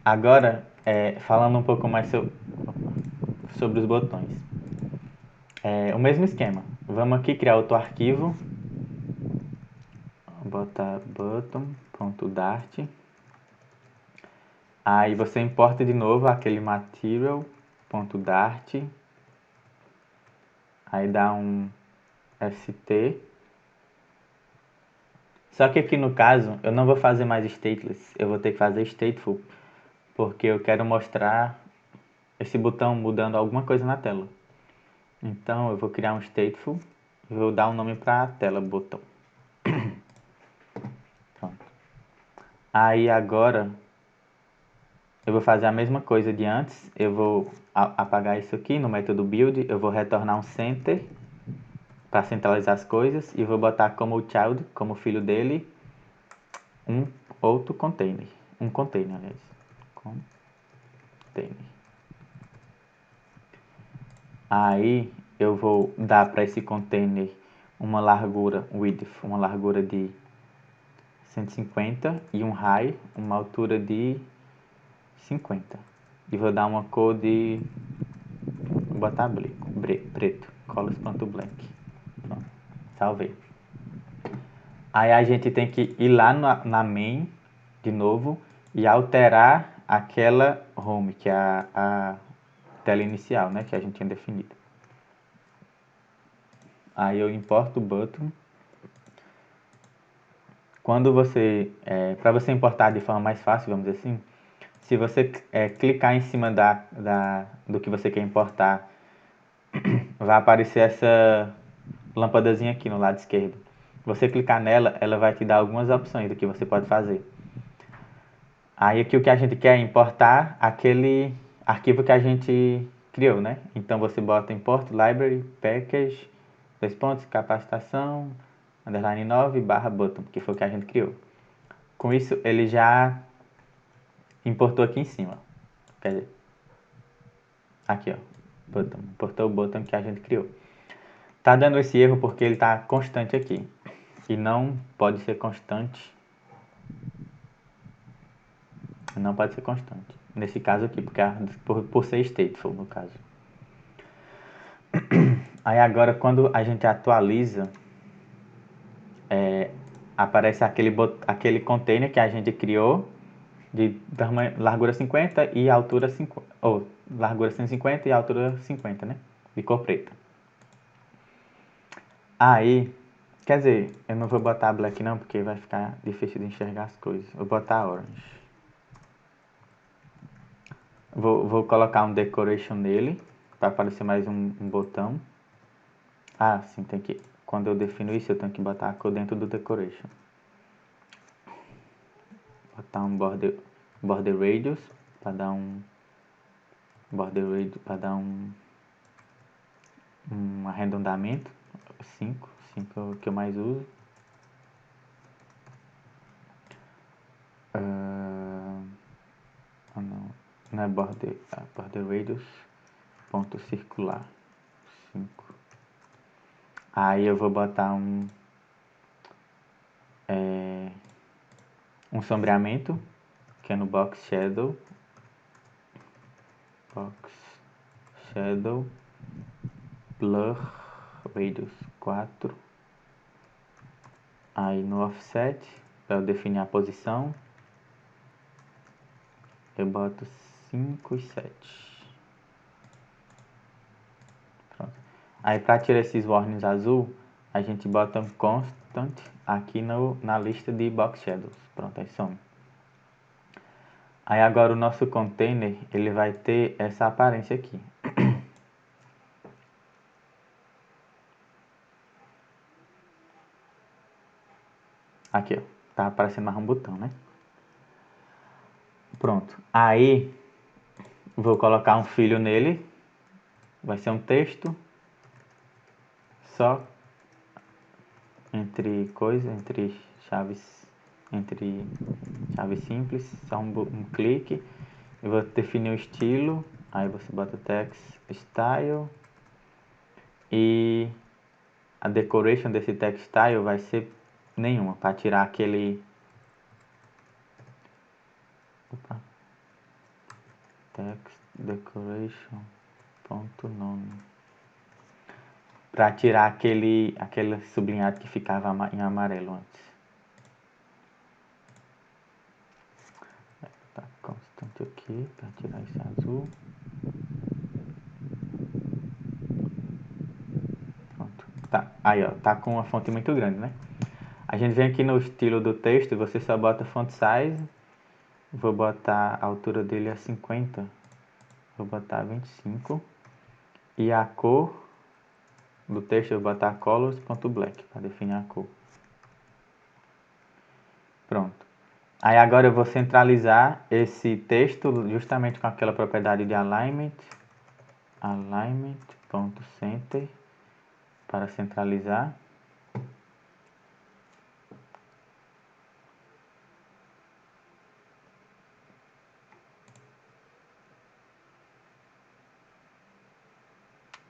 Agora, falando um pouco mais sobre os botões. O mesmo esquema. Vamos aqui criar outro arquivo. Vou botar button.dart. Aí você importa de novo aquele material.dart. Aí dá um st. Só que aqui no caso, eu não vou fazer mais stateless. Eu vou ter que fazer stateful. Porque eu quero mostrar esse botão mudando alguma coisa na tela. Então eu vou criar um stateful e vou dar um nome para a tela botão. Pronto. Aí agora eu vou fazer a mesma coisa de antes. Eu vou apagar isso aqui no método build. Eu vou retornar um center para centralizar as coisas e vou botar como child, como filho dele, um outro container. Um container, aliás. Container. Aí eu vou dar para esse container uma largura width, uma largura de 150 e um high, uma altura de 50. E vou dar uma cor de, vou botar preto, colors.black. Pronto, salvei. Aí a gente tem que ir lá na main de novo e alterar aquela home, que é a tela inicial, né, que a gente tinha definido. Aí eu importo o button. Quando você, para você importar de forma mais fácil, vamos dizer assim, se você clicar em cima do que você quer importar, vai aparecer essa lâmpadazinha aqui no lado esquerdo. Você clicar nela, ela vai te dar algumas opções do que você pode fazer. Aí aqui o que a gente quer é importar aquele arquivo que a gente criou, né? Então você bota import library package, capacitação, underline 9 barra button, que foi o que a gente criou. Com isso, ele já importou aqui em cima. Quer dizer, aqui ó, button, importou o button que a gente criou. Tá dando esse erro porque ele tá constante aqui. E não pode ser constante. Não pode ser constante. Nesse caso aqui, porque por ser stateful, no caso. Aí agora, quando a gente atualiza, aparece aquele container que a gente criou de largura 50 e altura 50, ou largura 150 e altura 50, né? De cor preta. Aí, quer dizer, eu não vou botar black não, porque vai ficar difícil de enxergar as coisas. Vou botar orange. Vou colocar um decoration nele, para aparecer mais um botão. Ah, sim, tem que... Quando eu defino isso, eu tenho que botar a cor dentro do decoration. Botar um border radius, para dar um... Border radius, para dar um arredondamento. 5 é o que eu mais uso. Não é border radius, ponto circular. 5. Aí eu vou botar um sombreamento, que é no box shadow. Blur radius 4. Aí no offset, para eu definir a posição, eu boto 5 e 7. Pronto. Aí para tirar esses warnings azul, a gente bota um constant aqui na lista de box shadows. Pronto, aí some. Aí agora o nosso container, ele vai ter essa aparência aqui. Aqui, ó. Tá aparecendo mais um botão, né? Pronto. Aí, vou colocar um filho nele. Vai ser um texto. Só entre chaves simples. Só um clique. Eu vou definir o estilo. Aí você bota text style. E a decoration desse text style vai ser nenhuma. Para tirar aquele... Opa. text decoration ponto nome, para tirar aquele sublinhado que ficava em amarelo antes. Tá constante aqui para tirar esse azul. Pronto. Tá, aí ó, tá com uma fonte muito grande, né? A gente vem aqui no estilo do texto e você só bota font size. Vou botar a altura dele a 50. Vou botar 25. E a cor do texto eu vou botar colors.black para definir a cor. Pronto. Aí agora eu vou centralizar esse texto justamente com aquela propriedade de alignment. Alignment.center para centralizar.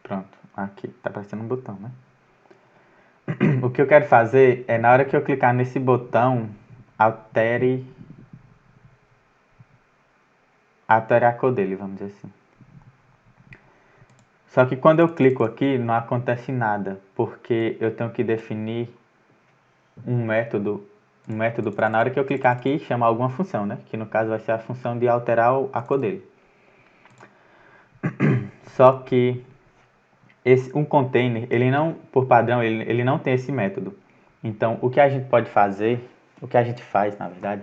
Pronto, aqui tá aparecendo um botão, né? O que eu quero fazer é, na hora que eu clicar nesse botão, altere a cor dele, vamos dizer assim. Só que quando eu clico aqui, não acontece nada, porque eu tenho que definir um método para na hora que eu clicar aqui, chamar alguma função, né? Que no caso vai ser a função de alterar a cor dele. Só que um container, ele não, por padrão, ele não tem esse método. Então, o que a gente pode fazer, o que a gente faz, na verdade,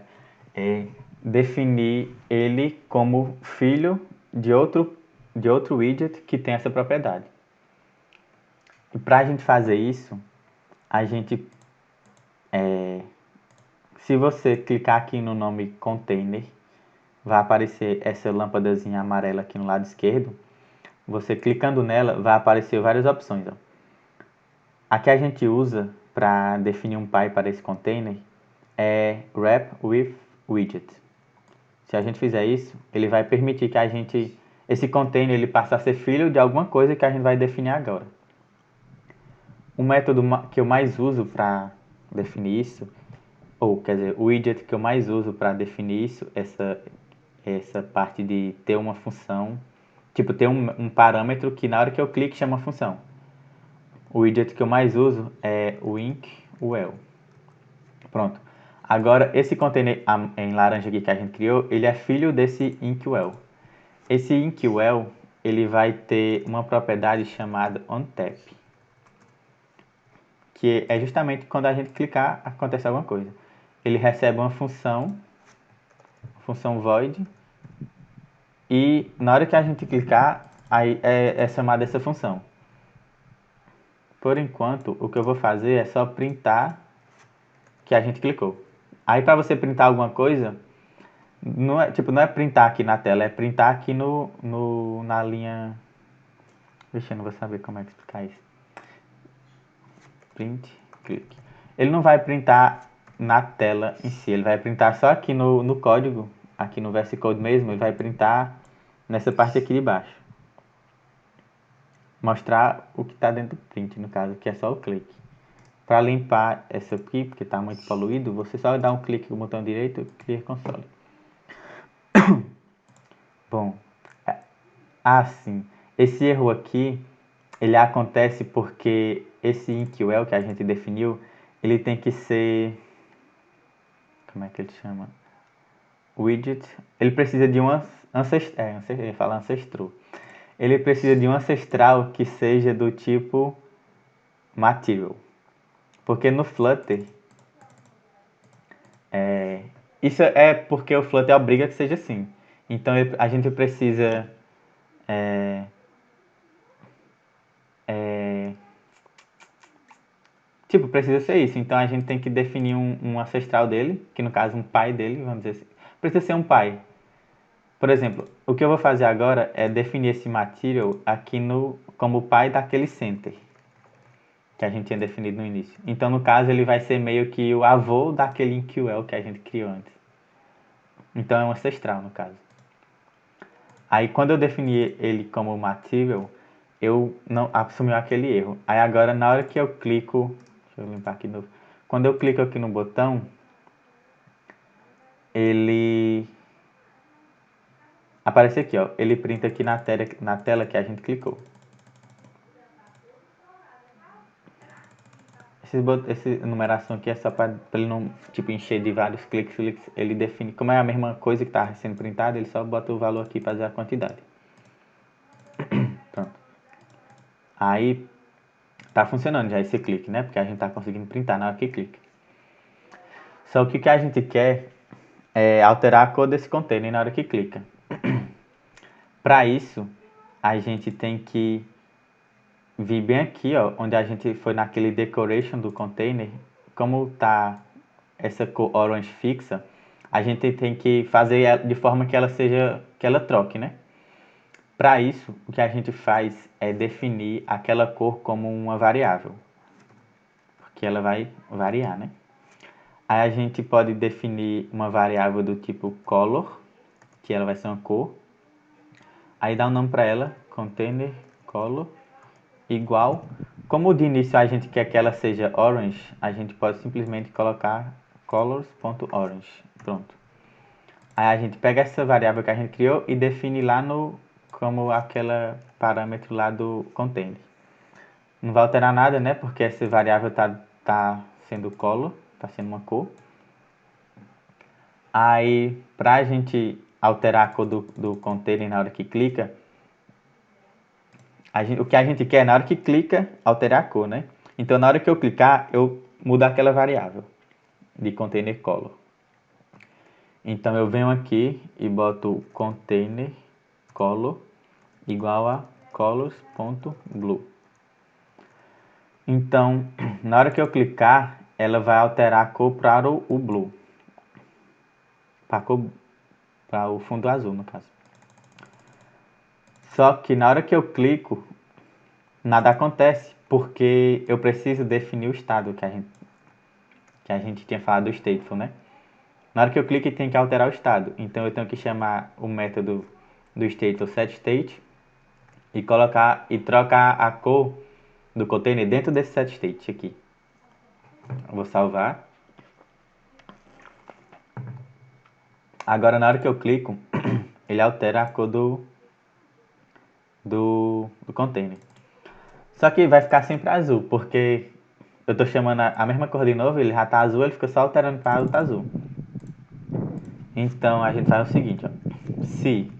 é definir ele como filho de outro widget que tem essa propriedade. E para a gente fazer isso, a gente, se você clicar aqui no nome container, vai aparecer essa lâmpadazinha amarela aqui no lado esquerdo. Você clicando nela, vai aparecer várias opções. Ó. A que a gente usa para definir um pai para esse container é wrap with widget. Se a gente fizer isso, ele vai permitir que esse container ele passe a ser filho de alguma coisa que a gente vai definir agora. O método que eu mais uso para definir isso, ou quer dizer, o widget que eu mais uso para definir isso, essa parte de ter uma função, tipo ter um parâmetro que na hora que eu clique chama uma função. O widget que eu mais uso é o inkwell. Pronto. Agora, esse container em laranja aqui que a gente criou, ele é filho desse inkwell. Esse inkwell, ele vai ter uma propriedade chamada onTap, que é justamente quando a gente clicar, acontece alguma coisa. Ele recebe uma função void, e na hora que a gente clicar, aí é chamada essa função. Por enquanto, o que eu vou fazer é só printar que a gente clicou. Aí para você printar alguma coisa, não é printar aqui na tela, é printar aqui na linha. Vixe, eu não vou saber como é que explicar isso. Print, clique. Ele não vai printar na tela em si, ele vai printar só aqui no código, aqui no VS-Code mesmo, ele vai printar nessa parte aqui de baixo. Mostrar o que está dentro do print, no caso, que é só o clique. Para limpar essa aqui, porque está muito poluído, você só dá um clique com o botão direito, Clear Console. Bom, sim. Esse erro aqui, ele acontece porque esse inkwell que a gente definiu, ele tem que ser, como é que ele chama? Widget. Ele precisa de uma ancestral. Ele precisa de um ancestral que seja do tipo material. Porque no Flutter, isso é porque o Flutter obriga que seja assim. Então a gente precisa precisa ser isso. Então a gente tem que definir um ancestral dele, que no caso um pai dele, vamos dizer assim. Precisa ser um pai. Por exemplo, o que eu vou fazer agora é definir esse material aqui como pai daquele center que a gente tinha definido no início. Então, no caso, ele vai ser meio que o avô daquele inkwell que a gente criou antes. Então, é um ancestral, no caso. Aí, quando eu defini ele como material, eu não assumiu aquele erro. Aí, agora, na hora que eu clico... Deixa eu limpar aqui de novo. Quando eu clico aqui no botão, ele aparece aqui, ó. Ele printa aqui na tela que a gente clicou. Essa numeração aqui é só para ele não tipo, encher de vários cliques. Ele define, como é a mesma coisa que está sendo printada, ele só bota o valor aqui para fazer a quantidade. Pronto. Aí tá funcionando já esse clique, né? Porque a gente tá conseguindo printar na hora que clica. Só que o que a gente quer é alterar a cor desse container na hora que clica. Para isso, a gente tem que vir bem aqui, ó, onde a gente foi naquele decoration do container. Como tá essa cor orange fixa, a gente tem que fazer de forma que ela troque, né? Para isso, o que a gente faz é definir aquela cor como uma variável, porque ela vai variar, né? Aí a gente pode definir uma variável do tipo color, que ela vai ser uma cor. Aí dá um nome para ela, container color, igual. Como de início a gente quer que ela seja orange, a gente pode simplesmente colocar colors.orange. Pronto. Aí a gente pega essa variável que a gente criou e define lá como aquela parâmetro lá do container. Não vai alterar nada, né? Porque essa variável tá sendo color, tá sendo uma cor. Aí, pra gente alterar a cor do container na hora que clica, o que a gente quer na hora que clica, alterar a cor, né? Então, na hora que eu clicar, eu mudo aquela variável de container color. Então, eu venho aqui e boto container color igual a colors.blue. Então, na hora que eu clicar, ela vai alterar a cor para o blue. Para o fundo azul, no caso. Só que na hora que eu clico, nada acontece, porque eu preciso definir o estado que a gente tinha falado do stateful, né? Na hora que eu clico, tem que alterar o estado. Então eu tenho que chamar o método do stateful setState e trocar a cor do container dentro desse setState aqui. Eu vou salvar. Agora na hora que eu clico, ele altera a cor do container. Só que vai ficar sempre azul, porque eu tô chamando a mesma cor de novo, ele já tá azul, ele fica só alterando para outra azul. Então a gente faz o seguinte, ó. Se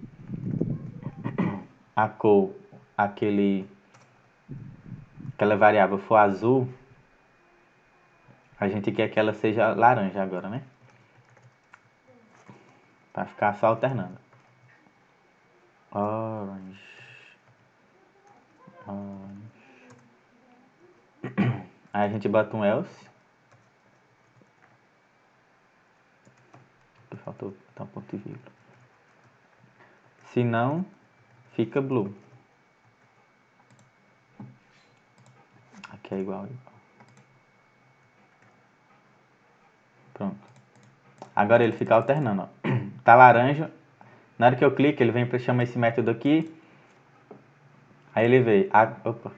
a cor, aquela variável for azul, a gente quer que ela seja laranja agora, né? Para ficar só alternando. Orange. Orange. Aí a gente bota um else. Faltou botar um ponto e vírgula. Se não, fica blue. Aqui é igual. Pronto. Agora ele fica alternando, ó. Tá laranja. Na hora que eu clico, ele vem para chamar esse método aqui. Aí ele vê. Opa.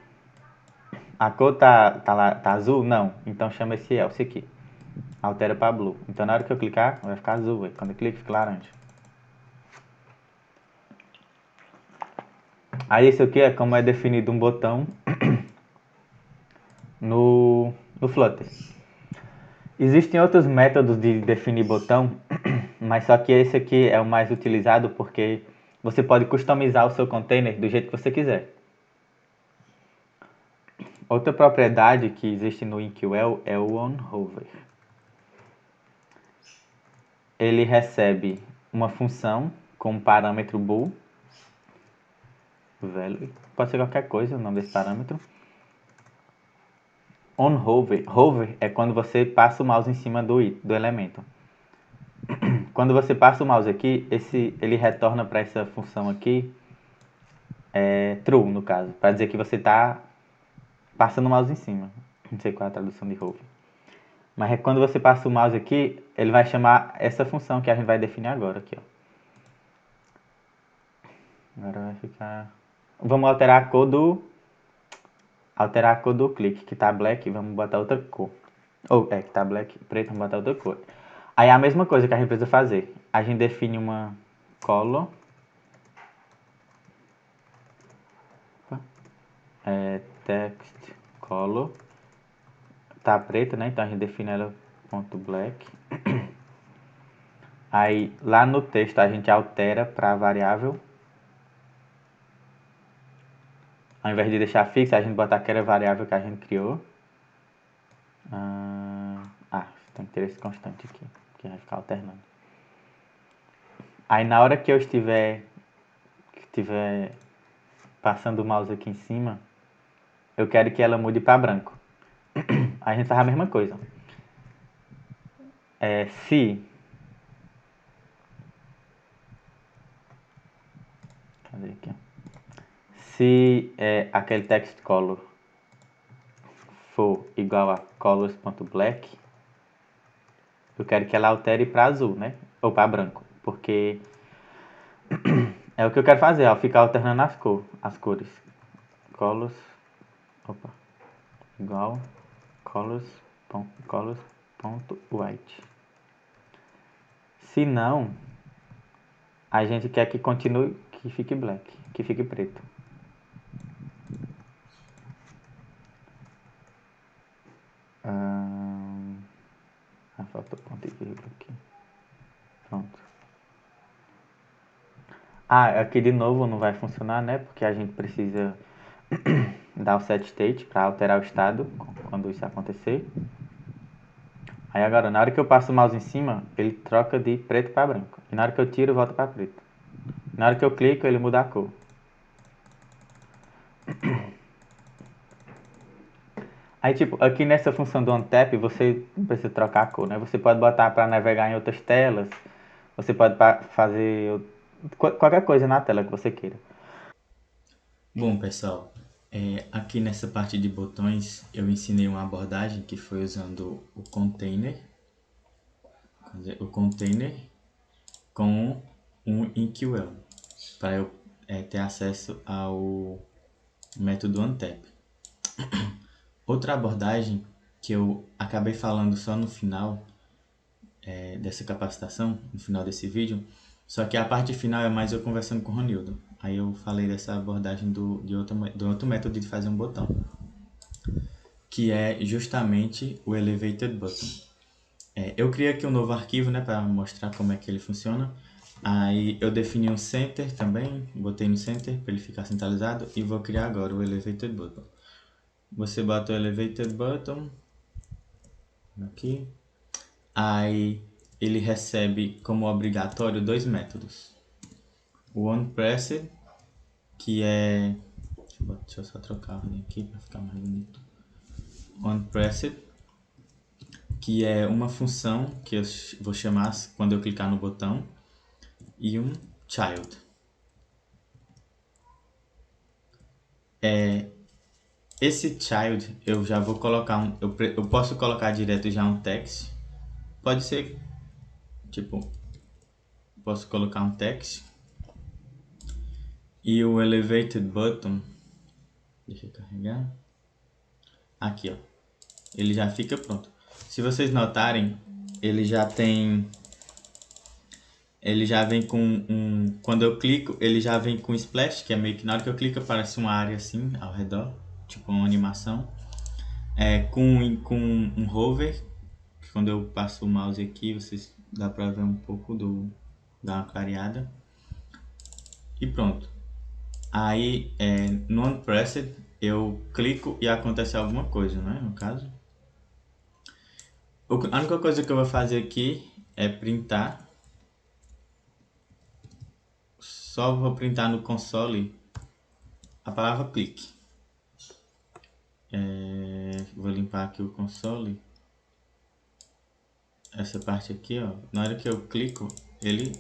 A cor tá azul? Não. Então chama esse else aqui. Altera para blue. Então na hora que eu clicar, vai ficar azul. Aí quando eu clico, fica laranja. Aí esse aqui é como é definido um botão no Flutter. Existem outros métodos de definir botão, mas só que esse aqui é o mais utilizado porque você pode customizar o seu container do jeito que você quiser. Outra propriedade que existe no Inkwell é o onHover. Ele recebe uma função com um parâmetro bool, value, pode ser qualquer coisa o nome desse parâmetro. OnHover, hover é quando você passa o mouse em cima do elemento. Quando você passa o mouse aqui, ele retorna para essa função aqui, true no caso, para dizer que você está passando o mouse em cima. Não sei qual é a tradução de hover. Mas quando você passa o mouse aqui, ele vai chamar essa função que a gente vai definir agora aqui, ó. Agora vai ficar... Vamos alterar a cor do clique, que tá black, vamos botar outra cor. Que tá black, preto, vamos botar outra cor. Aí é a mesma coisa que a gente precisa fazer. A gente define uma color text color tá preta, né? Então a gente define ela ponto black. Aí lá no texto a gente altera para variável. Ao invés de deixar fixa, a gente botar aquela variável que a gente criou. Tem que ter esse constante aqui, que vai ficar alternando. Aí na hora que eu estiver passando o mouse aqui em cima, eu quero que ela mude para branco. Aí a gente faz a mesma coisa. Se cadê aqui? Se aquele text color for igual a colors.black, eu quero que ela altere para azul, né? Ou para branco, porque é o que eu quero fazer, ó, ficar alternando as cores. Colors, igual colors.white. Se não, a gente quer que continue, que fique black, que fique preto. Falta ponto e vírgula aqui. Pronto. Aqui de novo não vai funcionar, né? Porque a gente precisa dar o set state para alterar o estado quando isso acontecer. Aí agora, na hora que eu passo o mouse em cima, ele troca de preto para branco. E na hora que eu tiro, volta para preto. Na hora que eu clico, ele muda a cor. Aí, tipo, aqui nessa função do OnTap, você não precisa trocar a cor, né? Você pode botar para navegar em outras telas. Você pode fazer qualquer coisa na tela que você queira. Bom, pessoal, aqui nessa parte de botões eu ensinei uma abordagem que foi usando o container com um InQL para eu ter acesso ao método OnTap. Outra abordagem que eu acabei falando só no final dessa capacitação, no final desse vídeo, só que a parte final é mais eu conversando com o Ronildo. Aí eu falei dessa abordagem do outro método de fazer um botão, que é justamente o Elevated Button. Eu criei aqui um novo arquivo, né, para mostrar como é que ele funciona. Aí eu defini um center também, botei no center para ele ficar centralizado e vou criar agora o Elevated Button. Você bota o Elevated Button aqui, aí ele recebe como obrigatório dois métodos. O onPressed, que é... Deixa eu só trocar a ordem aqui para ficar mais bonito. OnPressed, que é uma função que eu vou chamar quando eu clicar no botão, e um child. Esse child eu já vou colocar eu posso colocar direto já um text. Pode ser, tipo, posso colocar um text. E o elevated button, deixa eu carregar. Aqui, ó. Ele já fica pronto. Se vocês notarem, ele já vem com quando eu clico, ele já vem com splash, que é meio que na hora que eu clico aparece uma área assim ao redor, tipo uma animação. Com um hover, que quando eu passo o mouse aqui, vocês dá pra ver um pouco dá uma clareada. E pronto. Aí no unpressed eu clico e acontece alguma coisa, né? No caso. A única coisa que eu vou fazer aqui é printar. Só vou printar no console a palavra clique. Vou limpar aqui o console. Essa parte aqui, ó. Na hora que eu clico, ele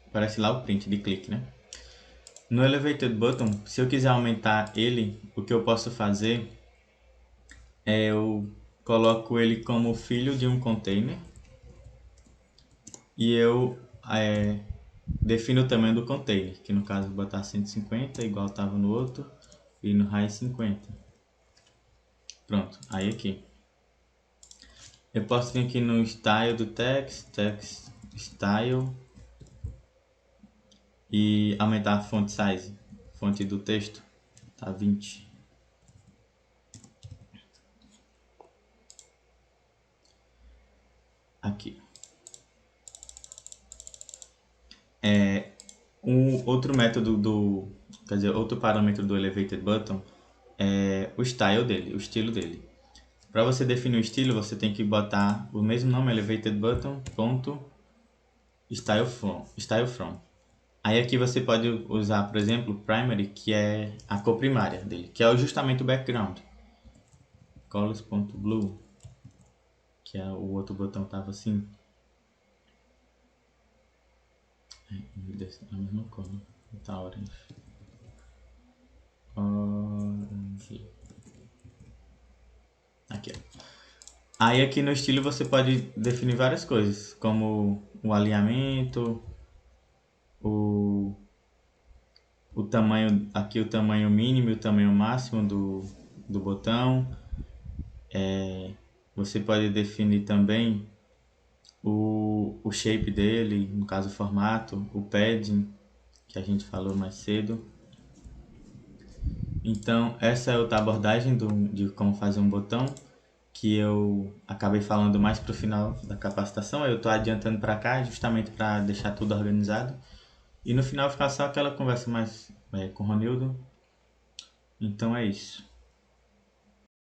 aparece lá o print de clique, né? No Elevated Button, se eu quiser aumentar ele, o que eu posso fazer é eu coloco ele como filho de um container e eu defino o tamanho do container, que no caso vou botar 150 igual estava no outro e no high 50. Pronto, aí aqui. Eu posso vir aqui no style do text style e aumentar a font size, fonte do texto, tá 20. Um outro método quer dizer, outro parâmetro do Elevated Button é o style dele, o estilo dele. Para você definir o estilo, você tem que botar o mesmo nome, Elevated Button, ponto, style from. Aí aqui você pode usar, por exemplo, primary, que é a cor primária dele, que é justamente o background. Colors.blue, que é o outro botão tava assim. A mesma cor, né? Tá orange. Orange. Aqui, ó. Aí aqui no estilo você pode definir várias coisas, como o alinhamento, o, o tamanho, aqui o tamanho mínimo e o tamanho máximo do botão. Você pode definir também o shape dele, no caso o formato, o padding, que a gente falou mais cedo. Então, essa é outra abordagem de como fazer um botão, que eu acabei falando mais para o final da capacitação. Eu estou adiantando para cá justamente para deixar tudo organizado. E no final ficar só aquela conversa mais com o Ronildo. Então é isso.